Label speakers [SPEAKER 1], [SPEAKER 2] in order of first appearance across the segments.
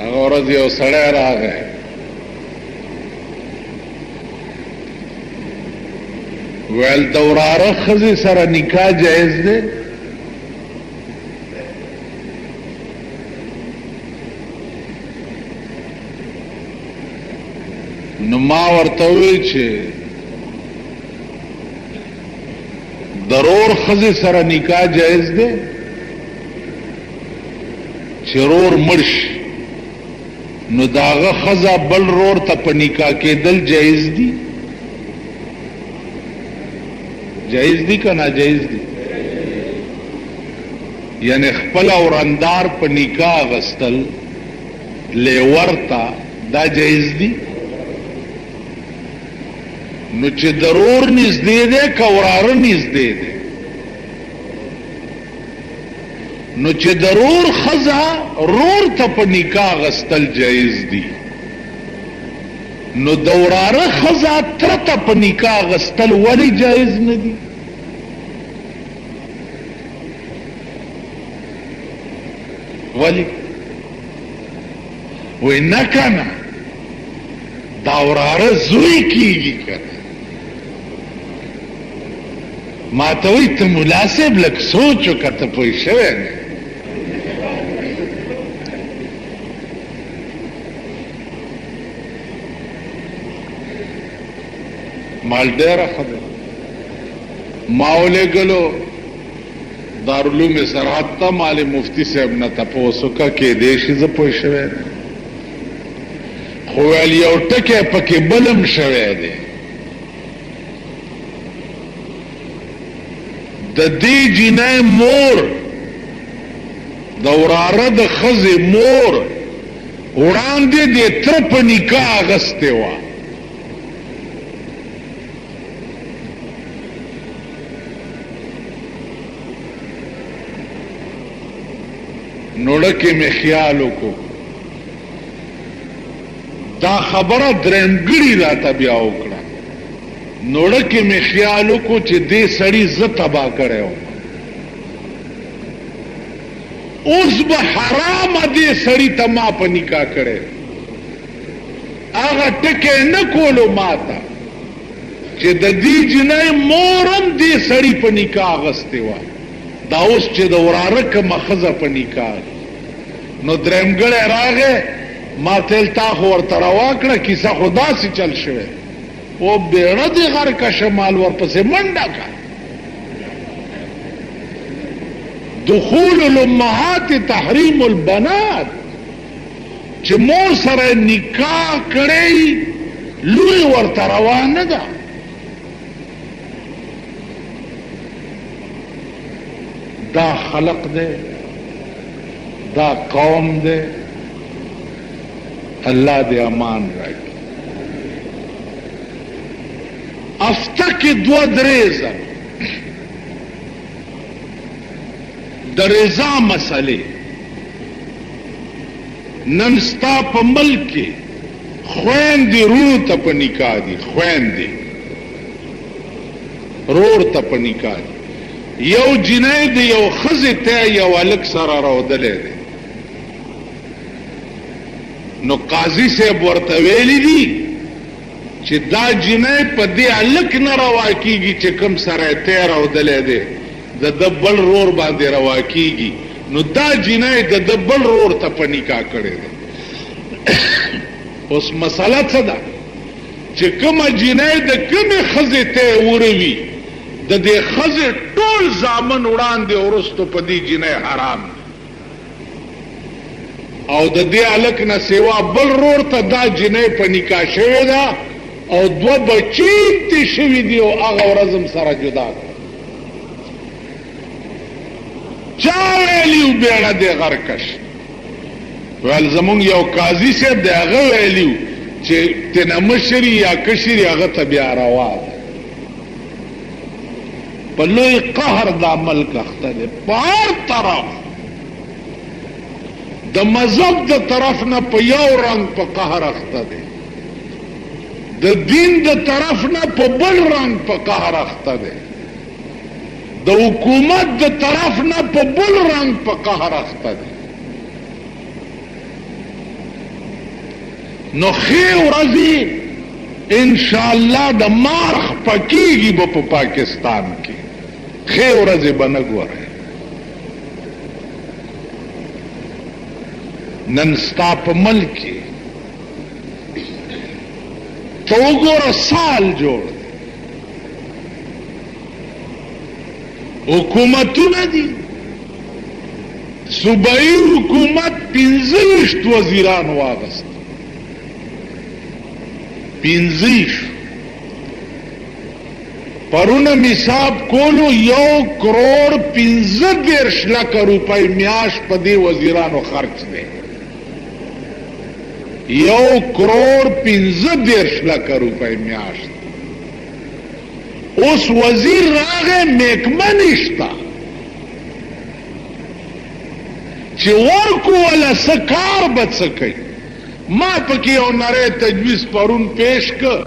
[SPEAKER 1] ورځ you سړی راغی well د وراره ښځې سره نکاح جایز دی؟ نو ما ورته وویل چې ضرور ښځې سره نکاح جایز دی چې رور مړ شي نو د هغه ښځه بل رور ته په نکاح کېدل جایز دي؟ جایز دي که ناجایز دي؟ یعنی خپل اورندار په نکاح اغستل لیور ته دا جایز دي؟ نو چې ضرور نږدې دی که وراره نږدې دی؟ نو چې ضرور ښځه رور ته په نکاح اغستل جایز دي نو د وراره ښځه تره ته په نکاح اغستل ولې جایز نه دي؟ ولې؟ وی نه کنه دا وراره زوی کیږي کنه. ما ته وی ته ملا صاحب لږ سوچ وکړه ته پوه شوی نه. مال ډېره خبره ما ولېږلو دارالعلوم سرحد ته مال مفتی صاحب نه تپوس وکړه کېدی شي زه پوه شوی نه خو ویل یو ټکی پکې بلم شوی دی د دې جینۍ مور د وراره د ښځې مور وړاندې د تره په نکاح اغستې وه نوړه کې مې خیال وکړو دا خبره درېمګړي راته بیا وکړه نوړه کې مې خیال وکړو چې دې سړي زه تباه کړی وم اوس به حرامه دې سړي ته ما په نکاح کړی هغه ټکی نه کولو ما ته چې د دې جنۍ مور هم دې سړي په نکاح اغستې وه دا اوس چې د وراره کومه ښځه په نکاح نو درېمګړی راغی ما تل تا خو ورته روا کړه کیسه خو داسې چل شوی او بیړه دې غر که شمال ورپسې منډه که دخول الامهات تحریم البنات چې مور سره نکاح کړی لوی ورته روا نه ده دا خلق دے دا قوم دے اللہ دے امان راکی افتا کی دو دریزا درزا مسئلے ننستا پا ملکی خوین دی رو تا پا نکاح دی خوین دی رور تا پا نکاح دی یو جنۍ د یو ښځې ته یو هلک سره راودلی دی نو قاضي صاحب ورته ویلي دي چې دا جنۍ په دې هلک نه روا کېږي چې کوم سره یې ته راودلی دی د ده بل رور باندې روا کېږي نو دا جنۍ د ده بل رور ته په نکاح کړی دی اوس مسله څه ده چې کومه جنۍ د کومې ښځې ته وروي د دې ښځې ټول زامن وړاندې وروستو په دې جنۍ حرام او د دې هلک نه سوا بل رور ته دا جنۍ په نکاح شوې ده او دوه بچي تې شوي دي او هغه ورځ هم سره جدا کړه چا ویلیو بیړه دې غرکش ویل زمونږ یو قاضي صاحب دی هغه ویلیو چې تېنه مشري یا کشري هغه ته بیا روا ده په لوی قهر دا ملک اخته دی په هر طرف د مذهب د طرف نه په یو رنګ په قهر اخته دی د دین د طرف نه په بل رنګ په قهر اخته دی د حکومت د طرف نه په بل رنګ په قهر اخته دی نو خې ورځې انشاءالله د مارخ پکېږي به په پاکستان کې خې ورځې به نه ګورئ نن ستا په ملک کې ته وګوره سال جوړ دی حکومتونه دي صوبایي حکومت 15 وزیران واغست 15 پرونه حساب کولو 1,15,00,000 روپۍ میاش په دې وزیرانو خرچ دی 1,15,00,000 روپۍ میاش اوس وزیر راغی محکمه نشته چې ورکو ولا څه کار به څه کوي ما پکې یو نری تجویز پرون پیش کړ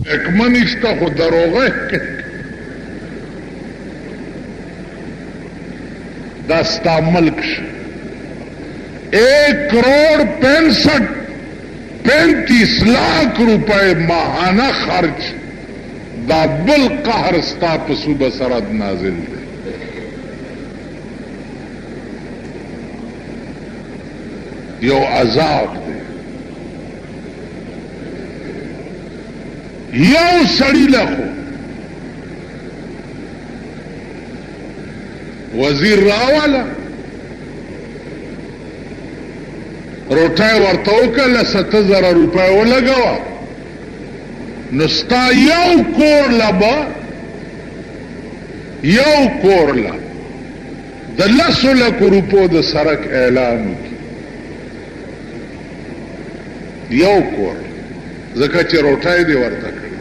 [SPEAKER 1] محکمه نشته خو دروغه دا ستا ملک شو 1,65,00,000 روپے ماہانہ خرچ دا بل قہر ستا په صوبه سرحد نازل دی یو عذاب دی یو سړی لخو وزیر راواله روټای ورته وکړه 7,000 روپۍ ولګوه نو ستا یو کور له به یو کور له د 10,00,000 روپو د سړک اعلان وکړي یو کور ځکه چې روټای دې ورته کړي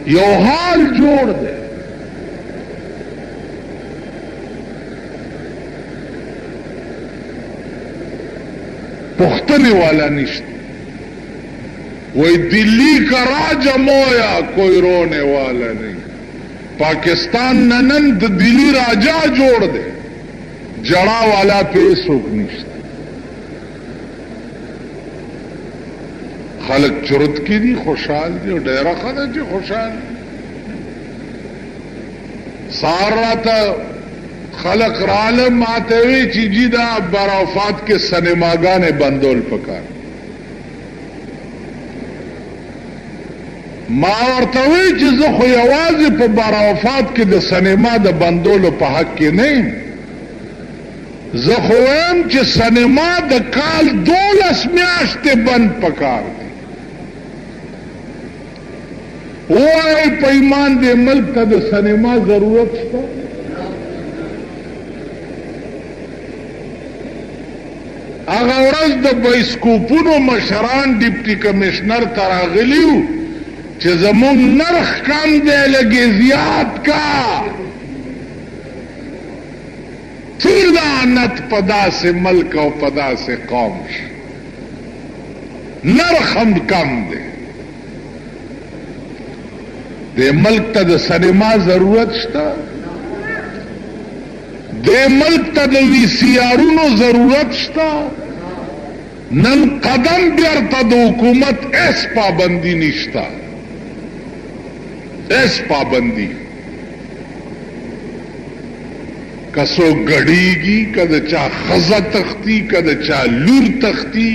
[SPEAKER 1] یو حال جوړ دی پختنے والا نشت وہی دلی کا راجا مویا کوئی رونے والا نہیں پاکستان ننند دلی راجا جوڑ دے جڑا والا پیسوک نشت خلق چرت کی دی خوشحال دی اور ڈیرہ خدا جی خوشحال دی سارا تا خلق رالم آتے ہوئے چیجی دا براوفات کے سنیماگانے بندول پکار ما ورته وی چې زه خو یوازې په براوفات کې د سینما د بندولو په حق کې نه یم زه خو وایم چې سینما د کال 12 میاشتې بند پکار دی وای په ایمان دې ملک ته د سینما ضرورت شته هغه ورځ د بایسکوپونو مشران ډیپټي کمشنر ته راغلي وو چې زموږ نرخ کم دی لږې زیات کا ټول لعنت په داسې ملک او په داسې قوم شي نرخ هم کم دی دې ملک ته د سینما ضرورت شته دې ملک ته د وی سی آرونو ضرورت شته نن قدم بیرته د حکومت اس پابندی نشته اس پابندی کسو گڑیگی کد چا خزا تختی کد چا لور تختی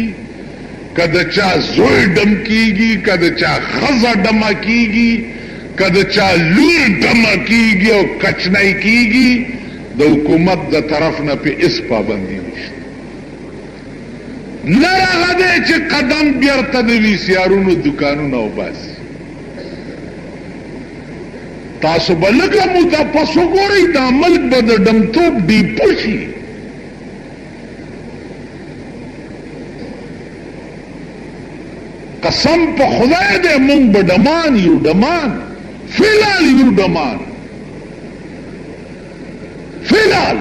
[SPEAKER 1] کد چا زوی ڈم کیگی کد چا خزا ڈما کیگی کد چا لور ڈما کیگی اور کچنائی کیگی د حکومت د طرف نه په اس پابندی نشته نه راغلی چې قدم بیرته د وی سی آرونو دکانونه وباسي تاسو به لږه موده پس وګورئ دا ملک به د ډمتوب ډیپو شي قسم په خدای دی مونږ به ډمان یو ډمان فی الحال یو ډمان فی الحال